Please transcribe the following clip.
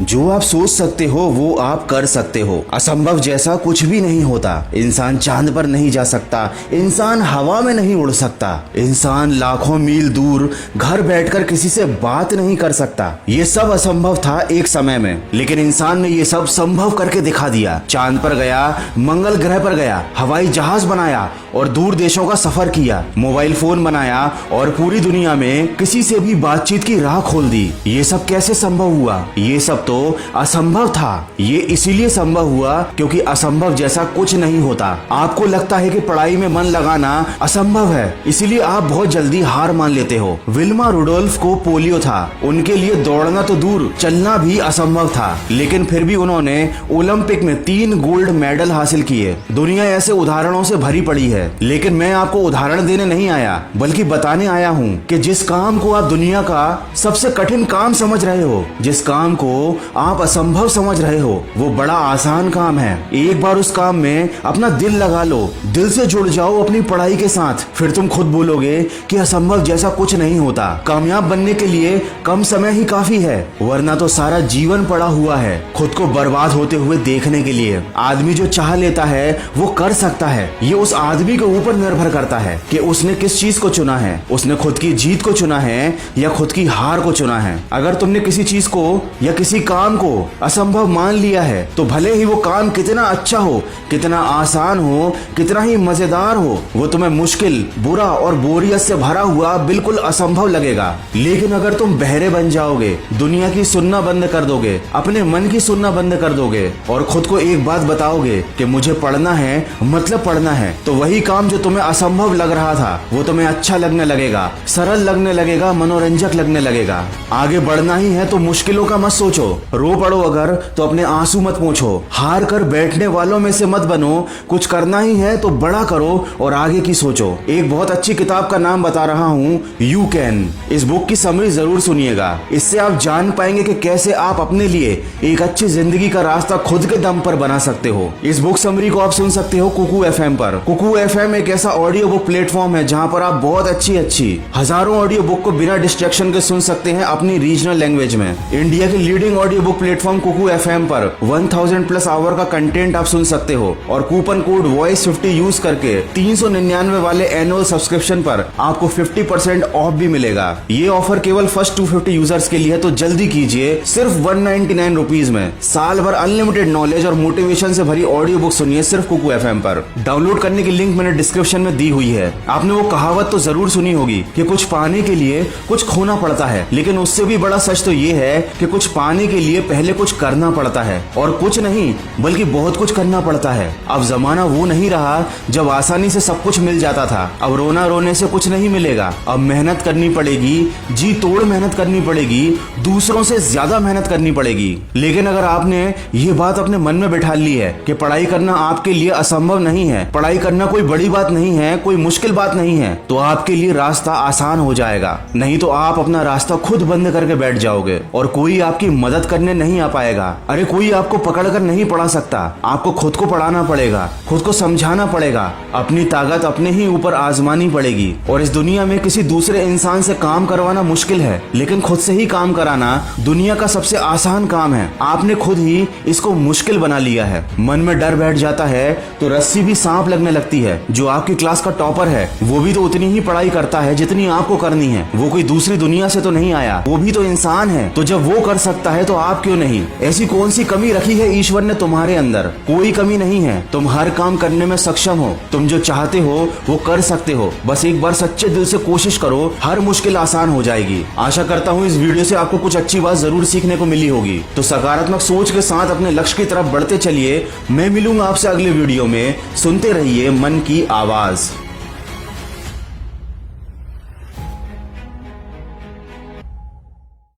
जो आप सोच सकते हो वो आप कर सकते हो। असंभव जैसा कुछ भी नहीं होता। इंसान चांद पर नहीं जा सकता, इंसान हवा में नहीं उड़ सकता, इंसान लाखों मील दूर घर बैठकर किसी से बात नहीं कर सकता। ये सब असंभव था एक समय में, लेकिन इंसान ने ये सब संभव करके दिखा दिया। चांद पर गया, मंगल ग्रह पर गया, हवाई जहाज बनाया और दूर देशों का सफर किया, मोबाइल फोन बनाया और पूरी दुनिया में किसी से भी बातचीत की राह खोल दी। ये सब कैसे संभव हुआ? ये सब तो असंभव था। ये इसीलिए संभव हुआ क्योंकि असंभव जैसा कुछ नहीं होता। आपको लगता है कि पढ़ाई में मन लगाना असंभव है, इसीलिए आप बहुत जल्दी हार मान लेते हो। विल्मा रुडोल्फ को पोलियो था, उनके लिए दौड़ना तो दूर चलना भी असंभव था, लेकिन फिर भी उन्होंने ओलंपिक में 3 गोल्ड मेडल हासिल किए। दुनिया ऐसे उदाहरणों से भरी पड़ी है, लेकिन मैं आपको उदाहरण देने नहीं आया बल्कि बताने आया हूँ कि जिस काम को आप दुनिया का सबसे कठिन काम समझ रहे हो, जिस काम को आप असंभव समझ रहे हो, वो बड़ा आसान काम है। एक बार उस काम में अपना दिल लगा लो, दिल से जुड़ जाओ अपनी पढ़ाई के साथ, फिर तुम खुद बोलोगे कि असंभव जैसा कुछ नहीं होता। कामयाब बनने के लिए कम समय ही काफी है, वरना तो सारा जीवन पड़ा हुआ है खुद को बर्बाद होते हुए देखने के लिए। आदमी जो चाह लेता है वो कर सकता है। ये उस आदमी के ऊपर निर्भर करता है कि उसने किस चीज को चुना है। उसने खुद की जीत को चुना है या खुद की हार को चुना है। अगर तुमने किसी चीज को या किसी काम को असंभव मान लिया है तो भले ही वो काम कितना अच्छा हो, कितना आसान हो, कितना ही मजेदार हो, वो तुम्हें मुश्किल, बुरा और बोरियत से भरा हुआ बिल्कुल असंभव लगेगा। लेकिन अगर तुम बहरे बन जाओगे, दुनिया की सुनना बंद कर दोगे, अपने मन की सुनना बंद कर दोगे और खुद को एक बात बताओगे कि मुझे पढ़ना है मतलब पढ़ना है, तो वही काम जो तुम्हें असंभव लग रहा था वो तुम्हें अच्छा लगने लगेगा, सरल लगने लगेगा, मनोरंजक लगने लगेगा। आगे बढ़ना ही है तो मुश्किलों का मत सोचो। रो पड़ो अगर तो अपने आंसू मत पोंछो। हार कर बैठने वालों में से मत बनो। कुछ करना ही है तो बड़ा करो और आगे की सोचो। एक बहुत अच्छी किताब का नाम बता रहा हूँ, यू कैन। इस बुक की समरी जरूर सुनिएगा, इससे आप जान पाएंगे कि कैसे आप अपने लिए एक अच्छी जिंदगी का रास्ता खुद के दम पर बना सकते हो। इस बुक समरी को आप सुन सकते हो कुकू एफएम पर। कुकू एफएम एक ऐसा ऑडियो बुक प्लेटफॉर्म है जहाँ पर आप बहुत अच्छी हजारों ऑडियो बुक को बिना डिस्ट्रैक्शन के सुन सकते हैं अपनी रीजनल लैंग्वेज में। इंडिया के leading audio book platform Kuku FM पर 1000+ आवर का कंटेंट आप सुन सकते हो और कूपन कोड वॉइस50 यूज करके 399 वाले एनुअल सब्सक्रिप्शन पर आपको 50% ऑफ भी मिलेगा। ये ऑफर केवल फर्स्ट 250 यूजर्स के लिए है, तो जल्दी कीजिए। सिर्फ 199 रुपीज में साल भर अनलिमिटेड नॉलेज और मोटिवेशन से भरी ऑडियो बुक सुनिए सिर्फ कुकू एफएम पर। डाउनलोड करने की लिंक मैंने डिस्क्रिप्शन में दी हुई है। आपने वो कहावत तो जरूर सुनी होगी कि कुछ पाने के लिए कुछ खोना पड़ता है, लेकिन उससे भी बड़ा सच तो ये है कि कुछ पाने के लिए पहले कुछ करना पड़ता है, और कुछ नहीं बल्कि बहुत कुछ करना पड़ता है। अब जमाना वो नहीं रहा जब आसानी से सब कुछ मिल जाता था। अब रोना रोने से कुछ नहीं मिलेगा। अब मेहनत करनी पड़ेगी, जी तोड़ मेहनत करनी पड़ेगी, दूसरों से ज्यादा मेहनत करनी पड़ेगी। लेकिन अगर आपने ये बात अपने मन में बैठा ली है कि पढ़ाई करना आपके लिए असंभव नहीं है, पढ़ाई करना कोई बड़ी बात नहीं है, कोई मुश्किल बात नहीं है, तो आपके लिए रास्ता आसान हो जाएगा। नहीं तो आप अपना रास्ता खुद बंद करके बैठ जाओगे और कोई आपकी मदद करने नहीं आ पाएगा। अरे कोई आपको पकड़ कर नहीं पढ़ा सकता, आपको खुद को पढ़ाना पड़ेगा, खुद को समझाना पड़ेगा, अपनी ताकत अपने ही ऊपर आजमानी पड़ेगी। और इस दुनिया में किसी दूसरे इंसान से काम करवाना मुश्किल है, लेकिन खुद से ही काम कराना दुनिया का सबसे आसान काम है। आपने खुद ही इसको मुश्किल बना लिया है। मन में डर बैठ जाता है तो रस्सी भी सांप लगने लगती है। जो आपकी क्लास का टॉपर है वो भी तो उतनी ही पढ़ाई करता है जितनी आपको करनी है। वो कोई दूसरी दुनिया से तो नहीं आया, वो भी तो इंसान है। तो जब वो कर सकता है तो आप क्यों नहीं? ऐसी कौन सी कमी रखी है ईश्वर ने तुम्हारे अंदर? कोई कमी नहीं है। तुम हर काम करने में सक्षम हो। तुम जो चाहते हो वो कर सकते हो। बस एक बार सच्चे दिल से कोशिश करो, हर मुश्किल आसान हो जाएगी। आशा करता हूँ इस वीडियो से आपको कुछ अच्छी बात जरूर सीखने को मिली होगी। तो सकारात्मक सोच के साथ अपने लक्ष्य की तरफ बढ़ते चलिए। मैं मिलूंगा आपसे अगले वीडियो में। सुनते रहिए मन की आवाज।